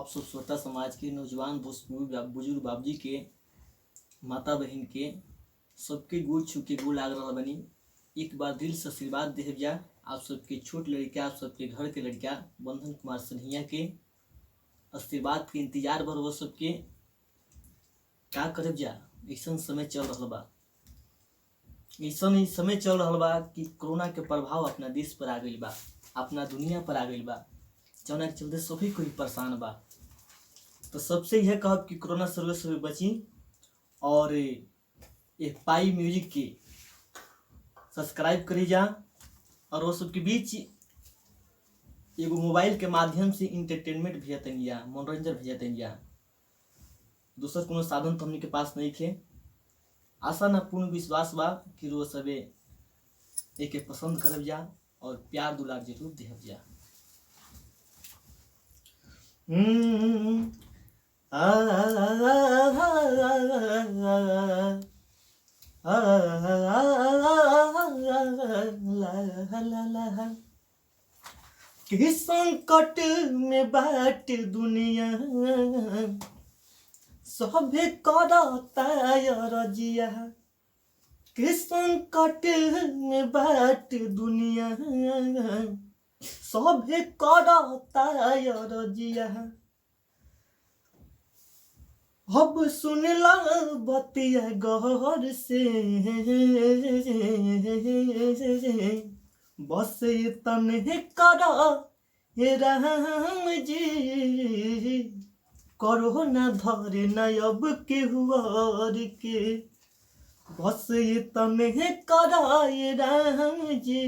सब श्रोता समाज के नौजवान बुजुर्ग बाबूजी के माता बहन के सबके गोड़ छू के गोड़ लाग रहा बनी। एक बार दिल से आशीर्वाद दे जा आप सबके छोट लड़का, आप सबके घर के लड़का बंधन कुमार सन्हिया के आशीर्वाद के इंतजार भर वो सबके का करब जा। ऐसा समय चल रहा बा, ऐसा समय चल रहा बा कि कोरोना के प्रभाव अपना देश पर आ गई बा, अपना दुनिया पर आ गई बा, जौना के चलते सभी कोई परेशान बा। तो सबसे यह कहब कि कोरोना से बची और ये पाई म्यूजिक के सब्सक्राइब करी जा और वो सबके बीच एगो मोबाइल के माध्यम से इंटरटेनमेंट भेजतन जा, मनोरंजन भेजतन जा। दूसर कोनो साधन तो हमने के पास नहीं थे। आशा ना पूर्ण विश्वास बा कि रोज सबे एक पसंद करब जा और प्यार दुलार जरूर देहब जा। कि संकट में बाट दुनिया सभे करता रजिया, कि संकट में बाट दुनिया सभे करता रजिया। अब सुनला बतिया गहर से बस तने करा हे राम जी, करो न धरे न अब के हुआर के। बस तने करा हे राम जी,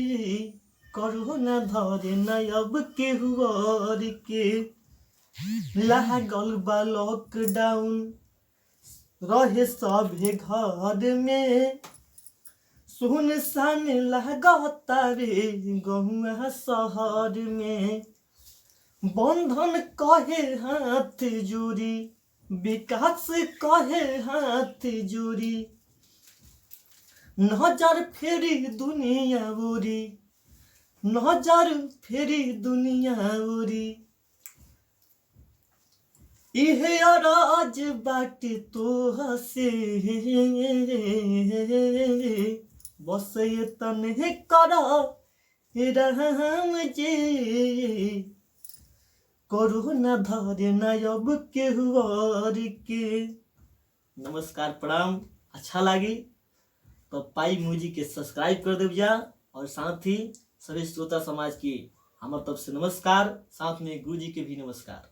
करो न धरे न अब के हुआर के। लागल बा लॉकडाउन रहे सभे घर में, सुनसान लागता रे गहुआ शहर में। बंधन कहे हाथ जोड़ी, विकास कहे हाथ जोड़ी, नजर फेरी दुनिया उरी, नजर फेरी दुनिया उरी। इहे अराज बाट तो हसे बस तने करा हे राम जी, करो न धरे न अब के हुआर के। नमस्कार, प्रणाम। अच्छा लगी तो पाई म्यूजिक के सब्सक्राइब कर देव जा और साथ ही सभी श्रोता समाज की हमारे तरफ से नमस्कार, साथ में गुरु जी के भी नमस्कार।